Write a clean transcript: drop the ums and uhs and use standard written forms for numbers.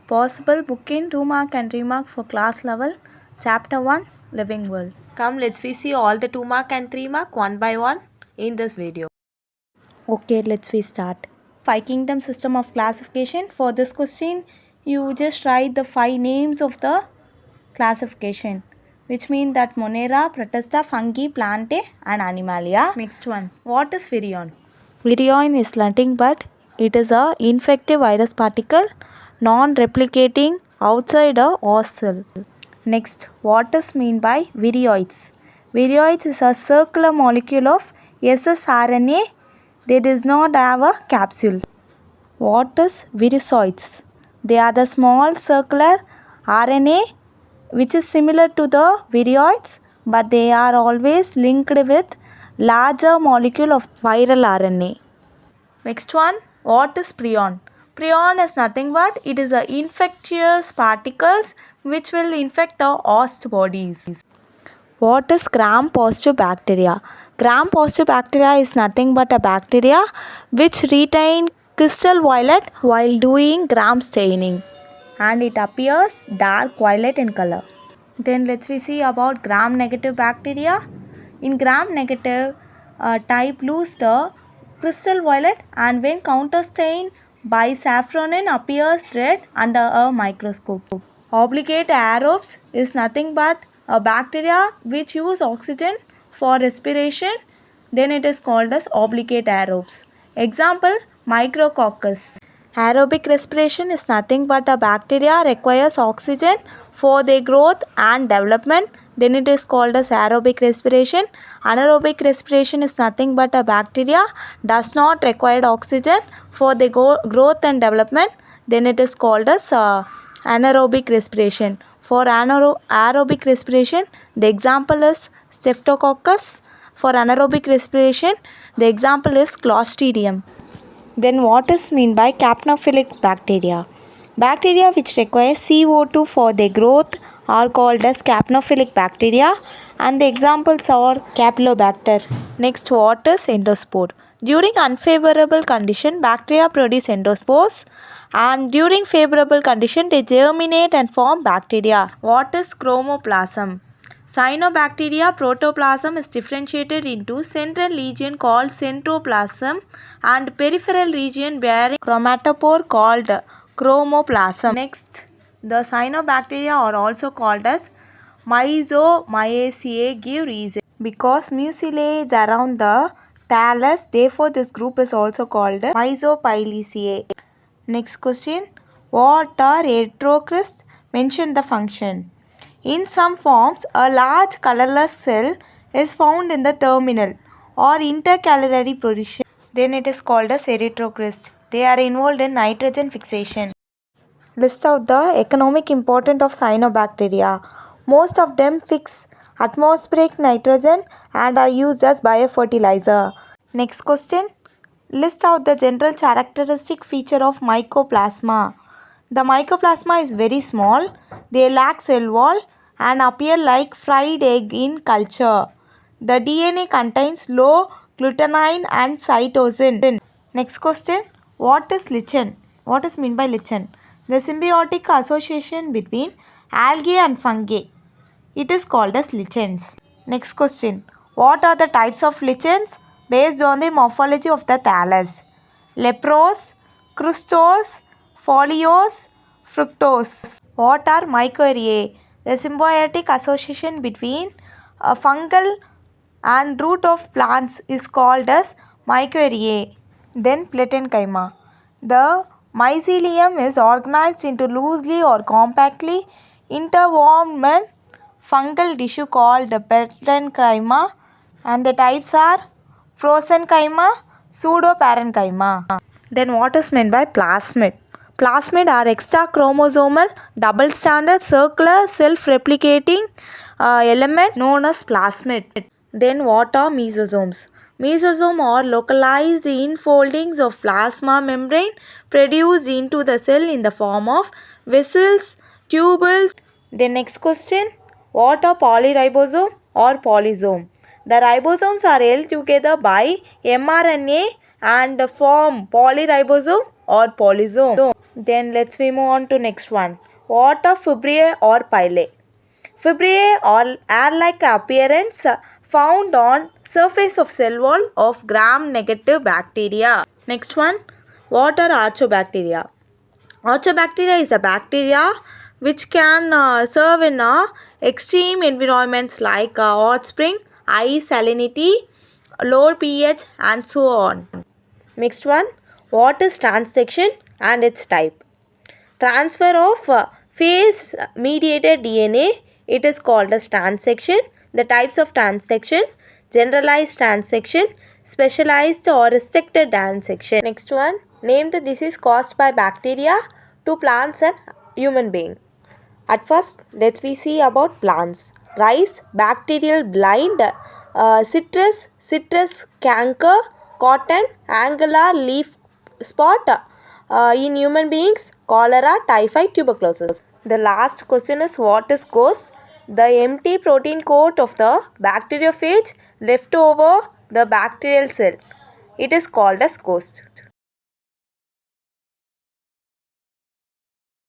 Possible book in 2 mark and 3 mark for class level. Chapter 1 Living World. Come, let's we see all the 2 mark and 3 mark one by one in this video. Okay, let's we start. 5 kingdom system of classification. For this question, you just write the 5 names of the classification, which mean that Monera, Protista, Fungi, Plantae and Animalia. Next one. What is virion? Virion is nothing but it is a infective virus particle non-replicating outside a host cell. Next, what is mean by virioids? Virioids is a circular molecule of ssRNA. They does not have a capsule. What is virusoids? They are the small circular RNA which is similar to the virioids, but they are always linked with larger molecule of viral RNA. Next one, what is prion? Prion is nothing but it is a infectious particles which will infect the host bodies. What is gram-positive bacteria? Gram-positive bacteria is nothing but a bacteria which retain crystal violet while doing gram staining, and it appears dark violet in color. Then let's we see about gram-negative bacteria. In gram-negative type lose the crystal violet, and when counterstained by saffronin appears red under a microscope. Obligate aerobes is nothing but a bacteria which use oxygen for respiration. Then it is called as obligate aerobes. Example, micrococcus. Aerobic respiration is nothing but a bacteria requires oxygen for their growth and development. Then it is called as aerobic respiration. Anaerobic respiration is nothing but a bacteria does not require oxygen for their growth and development. Then it is called as anaerobic respiration. For aerobic respiration, the example is Streptococcus. For anaerobic respiration, the example is Clostridium. Then what is mean by capnophilic bacteria? Bacteria which require CO2 for their growth are called as capnophilic bacteria, and the examples are Campylobacter. Next, what is endospore? During unfavorable condition, bacteria produce endospores, and during favorable condition they germinate and form bacteria. What is chromoplasm? Cyanobacteria protoplasm is differentiated into central region called centroplasm and peripheral region bearing chromatophore called chromoplasm. Next, the cyanobacteria are also called as Myxomyceae give reason because mucilae is around the thallus, therefore this group is also called Myxopylaceae. Next question, what are heterocrysts? Mention the function. In some forms, a large colorless cell is found in the terminal or intercalary position. Then it is called as erythrocryst. They are involved in nitrogen fixation. List out the economic importance of cyanobacteria. Most of them fix atmospheric nitrogen and are used as biofertilizer. Next question. List out the general characteristic feature of mycoplasma. The mycoplasma is very small. They lack cell wall and appear like fried egg in culture. The DNA contains low glutamine and cytosine. Next question. What is lichen? What is meant by lichen? The symbiotic association between algae and fungi. It is called as lichens. Next question. What are the types of lichens based on the morphology of the thallus? Leprose, crustose, foliose, fructose. What are mycorrhizae? The symbiotic association between a fungal and root of plants is called as mycorrhizae. Then platenchyma. The mycelium is organized into loosely or compactly interwoven fungal tissue called platenchyma, and the types are prosenchyma, pseudoparenchyma. Then what is meant by plasmid? Plasmid are extra chromosomal, double-stranded, circular, self-replicating element known as plasmid. Then what are mesosomes? Mesosomes are localized infoldings of plasma membrane produced into the cell in the form of vessels, tubules. The next question, what are polyribosome or polysome? The ribosomes are held together by mRNA and form polyribosome or polysome. Then let's we move on to next one. What are fibrae or pili? Fibrae are air-like appearance found on surface of cell wall of gram-negative bacteria. Next one, what are archobacteria? Archobacteria is a bacteria which can serve in extreme environments like hot spring, high salinity, low pH and so on. Next one, what is transduction and its type? Transfer of phase mediated DNA, it is called as transsection. The types of transsection: generalized transsection, specialized or restricted transsection. Next one, name the disease caused by bacteria to plants and human being. At first, let we see about plants. Rice, bacterial blind, citrus canker, cotton, angular leaf spot. In human beings, cholera, typhoid, tuberculosis. The last question is what is ghost? The empty protein coat of the bacteriophage left over the bacterial cell. It is called as ghost.